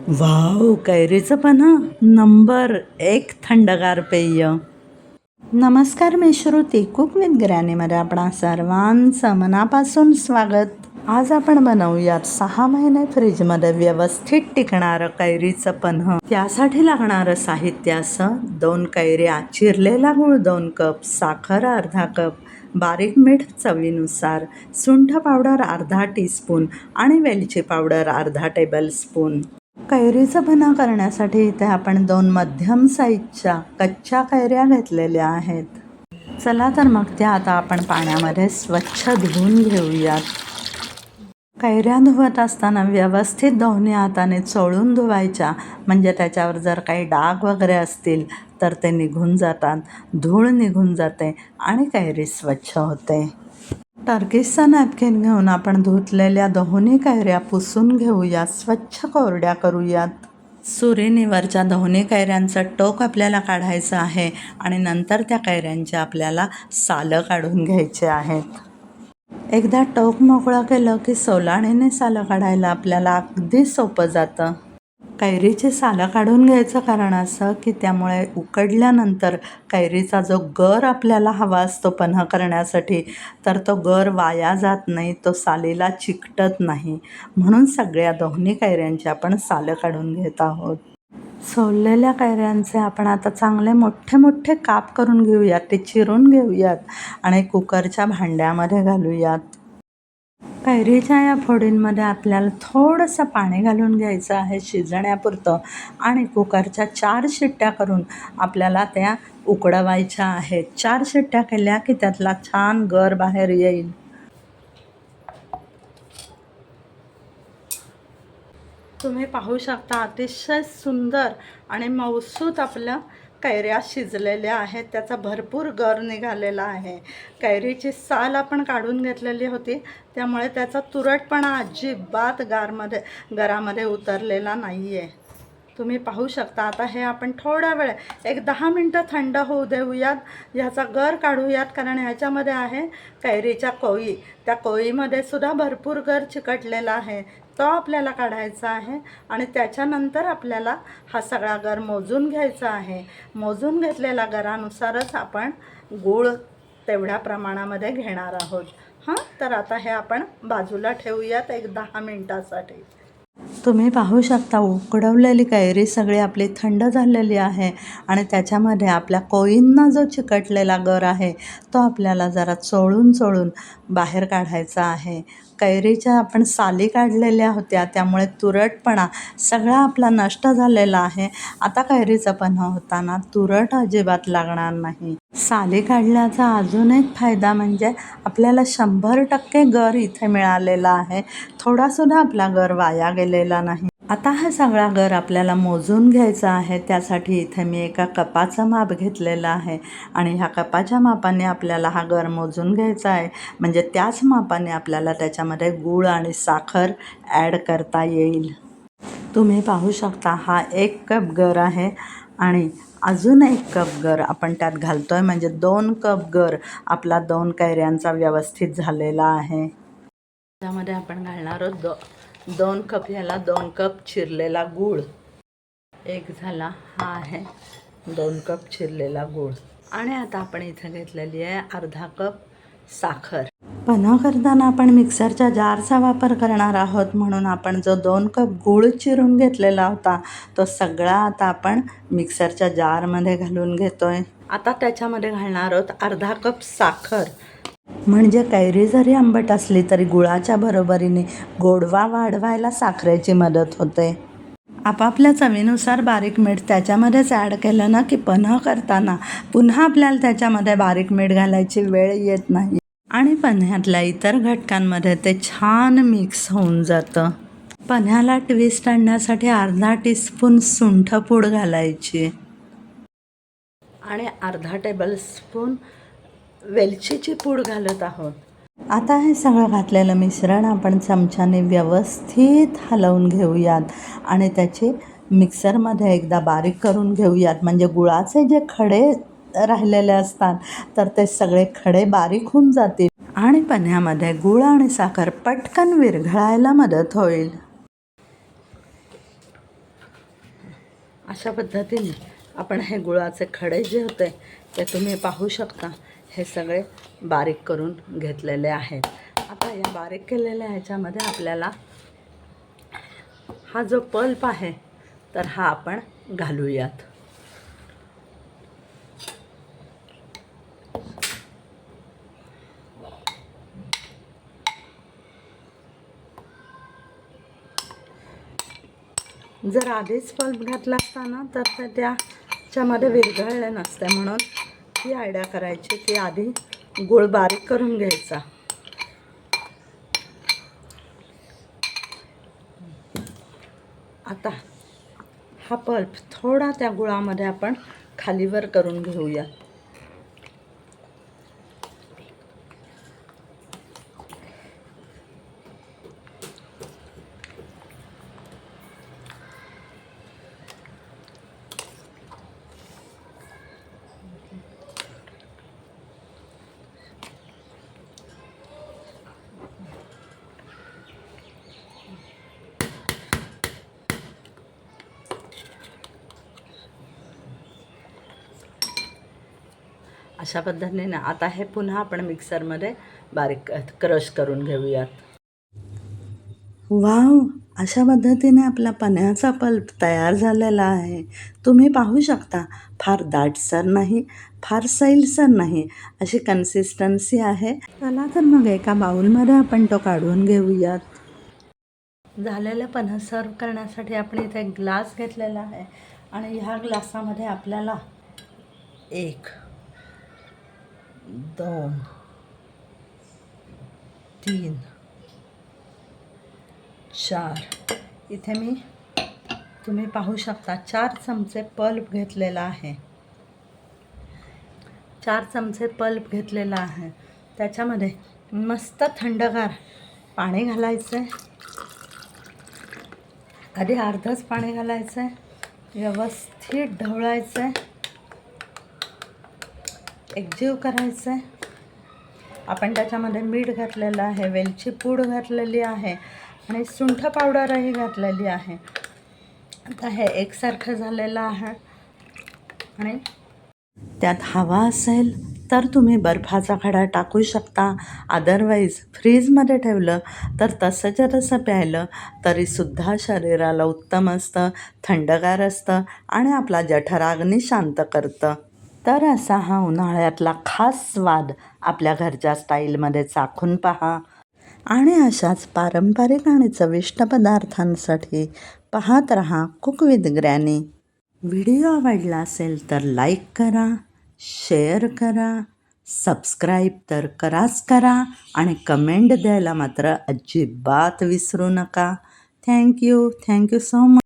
Wow, कैरीचं पन्हं number एक थंडगार पेय. नमस्कार, मी श्रुती कुक विथ ग्रॅनीमध्ये आपणा सर्वांचं मनापासून स्वागत. आज आपण बनवूयात 6 महिने फ्रीजमध्ये व्यवस्थित टिकणारं कैरीचं पन्हं. त्यासाठी लागणारं साहित्य असं: 2 कैऱ्या, चिरलेला गूळ 2 कप, साखर अर्धा कप, बारीक मीठ चवीनुसार, सुंठ पावडर अर्धा टीस्पून आणि वेलची पावडर अर्धा टेबलस्पून. कैरीचं पन्हं करण्यासाठी इथे आपण 2 मध्यम साईजच्या कच्च्या कैऱ्या घेतलेल्या आहेत. चला तर मग त्या आता आपण पाण्यामध्ये स्वच्छ धुवून घेऊयात. कैऱ्या धुवत असताना व्यवस्थित दोन्ही हाताने चोळून धुवायच्या, म्हणजे त्याच्यावर जर काही डाग वगैरे असतील तर ते निघून जातात, धूळ निघून जाते आणि कैरी स्वच्छ होते. टर्किशचा नॅपकिन घेऊन आपण धुतलेल्या दोन्ही कैऱ्या पुसून घेऊयात, स्वच्छ कोरड्या करूयात. सुरीनीवरच्या दोन्ही कैऱ्यांचं टोक आपल्याला काढायचं आहे आणि नंतर त्या कैऱ्यांचे आपल्याला सालं काढून घ्यायचे आहेत. एकदा टोक मोकळं केलं की सोलाणीने सालं काढायला आपल्याला अगदी सोपं जातं. कैरीची सालं काढून घ्यायचं कारण असं की त्यामुळे उकडल्यानंतर कैरीचा जो गर आपल्याला हवा असतो पन्हं करण्यासाठी, तर तो गर वाया जात नाही, तो सालीला चिकटत नाही. म्हणून सगळ्या दोन्ही कैऱ्यांची आपण सालं काढून घेत आहोत. सोललेल्या कैऱ्यांचे आपण आता चांगले मोठे मोठे काप करून घेऊयात, ते चिरून घेऊयात आणि कुकरच्या भांड्यामध्ये घालूयात. कैरीच्या या फोडींमध्ये आपल्याला थोडंसं पाणी घालून घ्यायचं आहे शिजण्यापुरतं आणि कुकरच्या 4 शिट्ट्या करून आपल्याला त्या उकडवायच्या आहेत. 4 शिट्ट्या केल्या की त्यातला छान गर बाहेर येईल. तुम्ही पाहू शकता अतिशय सुंदर आणि मऊसूत आपल्या कैऱ्या शिजलेल्या आहेत. त्याचा भरपूर गर निघालेला आहे. कैरीची साल आपण काढून घेतलेली होती, त्यामुळे त्याचा तुरटपणा अजिबात गरामध्ये उतरलेला नाही आहे. तुम्ही पाहू शकता. आता हे आपण थोडा वेळ, एक 10 मिनटं थंड होऊ देऊयात. ह्याचा गर काढूयात, कारण ह्याच्यामध्ये आहे कैरीच्या कोळी. त्या कोळीमध्ये सुद्धा भरपूर गर चिकटलेला आहे, तो आपल्याला काढायचा आहे आणि त्याच्यानंतर आपल्याला हा सगळा गर मोजून घ्यायचा आहे. मोजून घेतलेल्या गरानुसारच आपण गूळ तेवढ्या प्रमाणामध्ये घेणार आहोत. तर आता हे आपण बाजूला ठेवूयात एक 10 मिनटासाठी. तुम्ही पाहू शकता उकडवलेली कैरी सगळी आपली थंड झालेली आहे आणि त्याच्यामध्ये आपल्या कोळींना जो चिकटलेला गर आहे तो आपल्याला जरा चोळून बाहेर काढायचा आहे. कैरीच्या आपण साली काढलेल्या होत्या, त्यामुळे तुरटपणा सगळा आपला नष्ट झालेला आहे. आता कैरीचं पन्हं होताना तुरट अजिबात लागणार नाही. साली काढल्याचा अजून एक फायदा म्हणजे आपल्याला 100% गर इथे मिळालेला आहे. थोडासुद्धा आपला गर वाया गेलेला नाही. आता हा सगळा गर आपल्याला मोजून घ्यायचा आहे. त्यासाठी इथे मी एका कपाचं माप घेतलेलं आहे आणि ह्या कपाच्या मापाने आपल्याला हा गर मोजून घ्यायचा आहे, म्हणजे त्याच मापाने आपल्याला त्याच्यामध्ये गूळ आणि साखर ॲड करता येईल. तुम्ही पाहू शकता हा 1 कप गर आहे आणि अजून 1 कप गर आपण त्यात घालतो आहे, म्हणजे 2 कप गर आपला 2 कैऱ्यांचा व्यवस्थित झालेला आहे. त्यामध्ये आपण घालणार आहोत 2 कप, ह्याला 2 कप चिरलेला गूळ. एक झाला, हा आहे 2 कप चिरलेला गूळ. आणि आता आपण इथे घेतलेली आहे अर्धा कप साखर. पन्हं करताना आपण मिक्सरच्या जारचा वापर करणार आहोत, म्हणून आपण जो 2 कप गूळ चिरून घेतलेला होता तो सगळा आता आपण मिक्सरच्या जारमध्ये घालून घेतोय. आता त्याच्यामध्ये घालणार आहोत अर्धा कप साखर, म्हणजे कैरी जरी आंबट असली तरी गुळाच्या बरोबरीने गोडवा वाढवायला साखरेची मदत होते. आपापल्या चवीनुसार बारीक मीठ त्याच्यामध्येच ॲड केलं ना की पन्हं करताना पुन्हा आपल्याला त्याच्यामध्ये बारीक मीठ घालायची वेळ येत नाही आणि पन्ह्यातल्या इतर घटकांमध्ये ते छान मिक्स होऊन जातं. पन्ह्याला ट्विस्ट आणण्यासाठी अर्धा टीस्पून सुंठपूड घालायची आणि अर्धा टेबलस्पून वेलचीची पूड घालत आहोत. आता हे सगळं घातलेलं मिश्रण आपण चमच्याने व्यवस्थित हलवून घेऊयात आणि त्याची मिक्सरमध्ये एकदा बारीक करून घेऊयात, म्हणजे गुळाचे जे खडे राहिलेले असतात तर ते सगळे खडे बारीक होऊन जातील आणि पन्ह्यामध्ये गूळ आणि साखर पटकन विरघळायला मदत होईल. अशा पद्धतीने आपण हे गुळाचे खडे जे होते ते तुम्ही पाहू शकता, हे सगळे बारीक करून घेतलेले आहेत. आता या बारीक केलेल्या ह्याच्यामध्ये आपल्याला हा जो पल्प आहे तर हा आपण घालूयात. जर आधीच पल्प घातला असता ना तर ते त्याच्यामध्ये विरघळले नसते, म्हणून ही आयडिया करायची की आधी गूळ बारीक करून घ्यायचा. आता हा पल्प थोडा त्या गुळामध्ये आपण खालीवर करून घेऊया. अशा पद्धतीने आता हे पुन्हा आपण मिक्सरमध्ये बारीक क्रश करून घेऊयात. वाव, अशा पद्धतीने आपला पन्ह्याचा पल्प तयार झालेला आहे. तुम्ही पाहू शकता, फार दाटसर नाही, फार सैलसर नाही, अशी कन्सिस्टन्सी आहे. चला तर मग एका बाउलमध्ये आपण तो काढून घेऊयात. झालेलं पन्हं सर्व करण्यासाठी आपण इथे एक ग्लास घेतलेला आहे आणि ह्या ग्लासामध्ये आपल्याला 1 2 3 4 इथे मी तुम्ही पाहू शकता 4 चमचे पल्प घेतलेला आहे. 4 चमचे पल्प घेतलेला आहे. त्याच्यामध्ये मस्त थंडगार पाणी घालायचं आहे. आधी अर्धच पाणी घालायचं आहे, व्यवस्थित ढवळायचं आहे, एकजीव करायचं आहे. आपण त्याच्यामध्ये मीठ घातलेलं आहे, वेलची पूड घातलेली आहे आणि सुंठ पावडरही घातलेली आहे. आता हे एकसारखं झालेलं आहे आणि त्यात हवा असेल तर तुम्ही बर्फाचा खडा टाकू शकता. अदरवाईज फ्रीजमध्ये ठेवलं तर तसंच्या तसं प्यायलं तरीसुद्धा शरीराला उत्तम असतं, थंडगार असतं आणि आपला जठराग्नी शांत करतं. तर असा हा उन्हाळ्यातला खास स्वाद आपल्या घरच्या स्टाईलमध्ये चाखून पहा आणि अशाच पारंपरिक आणि चविष्ट पदार्थांसाठी पाहत रहा कुक विथ ग्रॅनी. व्हिडिओ आवडला असेल तर लाईक करा, शेअर करा, सबस्क्राईब तर कराच करा आणि कमेंट द्यायला मात्र अजिबात विसरू नका. Thank you so much.